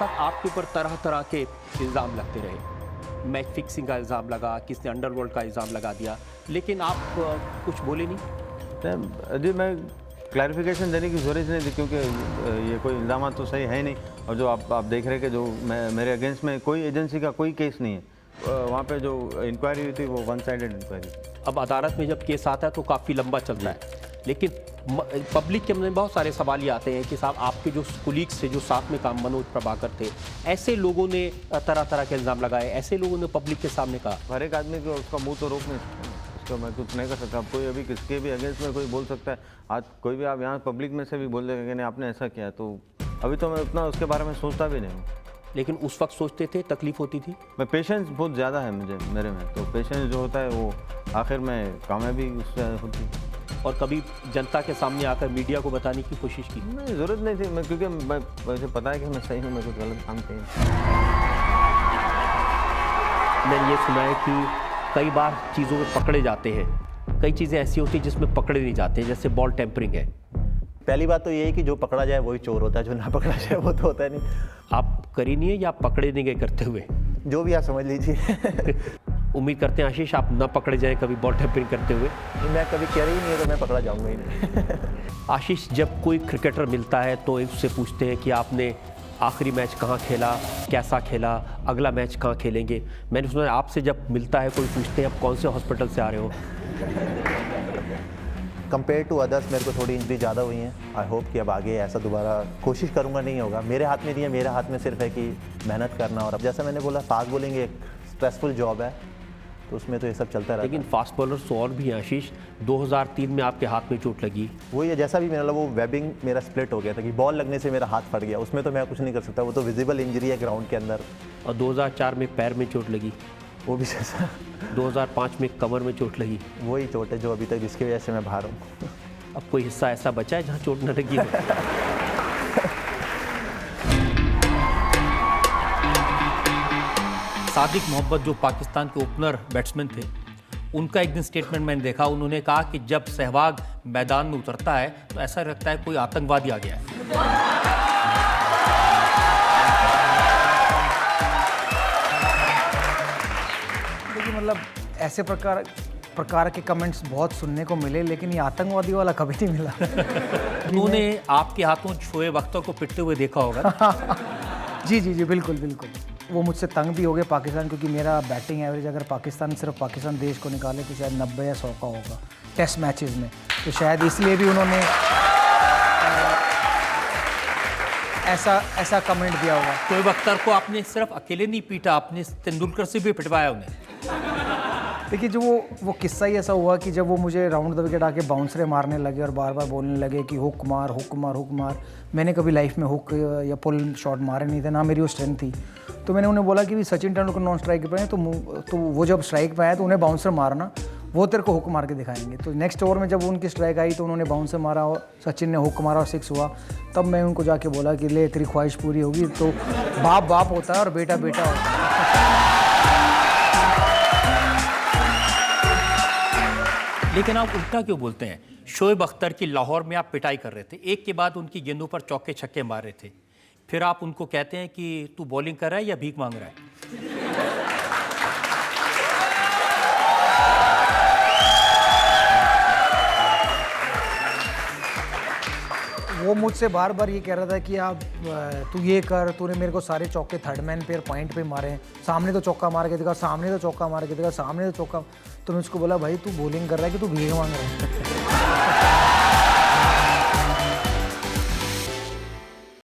साथ आपके ऊपर तरह तरह के इल्ज़ाम लगते रहे। मैच फिक्सिंग का इल्ज़ाम लगा, किसने अंडरवर्ल्ड का इल्ज़ाम लगा दिया, लेकिन आप कुछ बोले नहीं। जी, मैं क्लैरिफिकेशन देने की ज़रूरत नहीं थी, क्योंकि ये कोई इल्ज़ाम तो सही है ही नहीं। और जो आप देख रहे हैं कि जो मेरे अगेंस्ट में कोई एजेंसी का कोई केस नहीं है। वहाँ पे जो इंक्वायरी हुई थी वो वन साइडेड इंक्वायरी। अब अदालत में जब केस आता है तो काफ़ी लंबा चलता है, लेकिन पब्लिक के में बहुत सारे सवाल ये आते हैं कि साहब आपके जो कुलीग्स थे, जो साथ में काम मनोज प्रभाकर थे, ऐसे लोगों ने तरह तरह के इल्ज़ाम लगाए, ऐसे लोगों ने पब्लिक के सामने कहा। हर एक आदमी को उसका मुंह तो रोक नहीं सकता, उसका मैं कुछ नहीं कर सकता। अब कोई अभी किसके भी अगेंस्ट में कोई बोल सकता है। आज कोई भी आप यहाँ पब्लिक में से भी बोल देगा कि नहीं आपने ऐसा किया, तो अभी तो मैं उतना उसके बारे में सोचता भी नहीं हूँ। लेकिन उस वक्त सोचते थे, तकलीफ होती थी। मैं पेशेंस बहुत ज़्यादा है मेरे में, तो पेशेंस जो होता है वो आखिर में कामयाबी उससे होती है। और कभी जनता के सामने आकर मीडिया को बताने की कोशिश की? नहीं, ज़रूरत नहीं थी। मैं क्योंकि मुझे पता है कि मैं सही हूँ, मैं कुछ गलत काम किया। मैंने ये सुना है कि कई बार चीज़ों में पकड़े जाते हैं, कई चीज़ें ऐसी होती हैं जिसमें पकड़े नहीं जाते, जैसे बॉल टेम्परिंग है। पहली बात तो ये है कि जो पकड़ा जाए वही चोर होता है, जो ना पकड़ा जाए वो तो होता है नहीं। आप करी नहीं है या आप पकड़े नहीं गए करते हुए? जो भी आप समझ लीजिए। उम्मीद करते हैं आशीष आप ना पकड़े जाएं कभी बॉल टेम्परिंग करते हुए। मैं कभी कह ही नहीं है तो मैं पकड़ा जाऊंगा ही नहीं। आशीष, जब कोई क्रिकेटर मिलता है तो उससे पूछते हैं कि आपने आखिरी मैच कहाँ खेला, कैसा खेला, अगला मैच कहाँ खेलेंगे। मैंने सुना आपसे जब मिलता है कोई पूछते हैं आप कौन से हॉस्पिटल से आ रहे हो। कंपेयर टू अदर्स मेरे को थोड़ी इंजरी ज़्यादा हुई है। आई होप कि अब आगे ऐसा दोबारा कोशिश करूंगा नहीं होगा। मेरे हाथ में नहीं है, मेरे हाथ में सिर्फ है कि मेहनत करना। और अब जैसा मैंने बोला, फास्ट बॉलिंग एक स्ट्रेसफुल जॉब है, तो उसमें तो ये सब चलता रहता है। लेकिन फास्ट बॉलर्स तो और भी हैं आशीष। 2003 में आपके हाथ में चोट लगी। वो ये जैसा भी मेरा वो वेबिंग मेरा स्प्लिट हो गया था कि बॉल लगने से मेरा हाथ फट गया, उसमें तो मैं कुछ नहीं कर सकता। वो तो विजिबल इंजरी है ग्राउंड के अंदर। और 2004 में पैर में चोट लगी। वो भी जैसा 2005 में कमर में चोट लगी। वही चोट है जो अभी तक, जिसकी वजह से मैं बाहर हूँ। अब कोई हिस्सा ऐसा बचा है जहाँ चोट न लगी हो? सादिक मोहम्मद जो पाकिस्तान के ओपनर बैट्समैन थे, उनका एक दिन स्टेटमेंट मैंने देखा। उन्होंने कहा कि जब सहवाग मैदान में उतरता है तो ऐसा लगता है कोई आतंकवादी आ गया है। देखिए, मतलब ऐसे प्रकार के कमेंट्स बहुत सुनने को मिले, लेकिन ये आतंकवादी वाला कभी नहीं मिला। उन्होंने आपके हाथों शोएब अख्तर को पिटते हुए देखा होगा। जी जी जी, बिल्कुल बिल्कुल। वो मुझसे तंग भी हो गए पाकिस्तान, क्योंकि मेरा बैटिंग एवरेज अगर सिर्फ पाकिस्तान देश को निकाले तो शायद 90 या 100 का होगा टेस्ट मैचेस में। तो शायद इसलिए भी उन्होंने ऐसा कमेंट दिया होगा। शोएब अख्तर को आपने सिर्फ अकेले नहीं पीटा, आपने तेंदुलकर से भी पिटवाया उन्हें। देखिए, जो वो किस्सा ही ऐसा हुआ कि जब वो मुझे राउंड द विकेट आके बाउंसरे मारने लगे और बार बार बोलने लगे कि हुक मार हुक मार हुक मार। मैंने कभी लाइफ में हुक या पुल शॉट मारे नहीं थे, ना मेरी वो स्ट्रेंथ थी। तो मैंने उन्हें बोला कि भी सचिन तेंदुलकर नॉन स्ट्राइक पे हैं, तो वो जब स्ट्राइक पे आए तो उन्हें बाउंसर मारना, वो तेरे को हुक मार के दिखाएंगे। तो नेक्स्ट ओवर में जब उनकी स्ट्राइक आई तो उन्होंने बाउंसर मारा और सचिन ने हुक मारा और 6 हुआ। तब मैं उनको जाके बोला कि ले तेरी ख्वाहिश पूरी होगी। तो बाप बाप होता है और बेटा बेटा होता है। लेकिन आप उल्टा क्यों बोलते हैं? शोएब अख्तर की लाहौर में आप पिटाई कर रहे थे, एक के बाद उनकी गेंदों पर चौके छक्के मार रहे थे, फिर आप उनको कहते हैं कि तू बॉलिंग कर रहा है या भीख मांग रहा है? वो मुझसे बार बार ये कह रहा था कि आप तू ये कर, तूने मेरे को सारे चौके थर्ड मैन पे पॉइंट पे मारे, सामने तो चौका मार के दिखा, सामने तो चौका मार के दिखा, सामने तो चौका। तो मैं उसको बोला भाई तू बॉलिंग कर रहा है कि तू भीख मांग रहा है?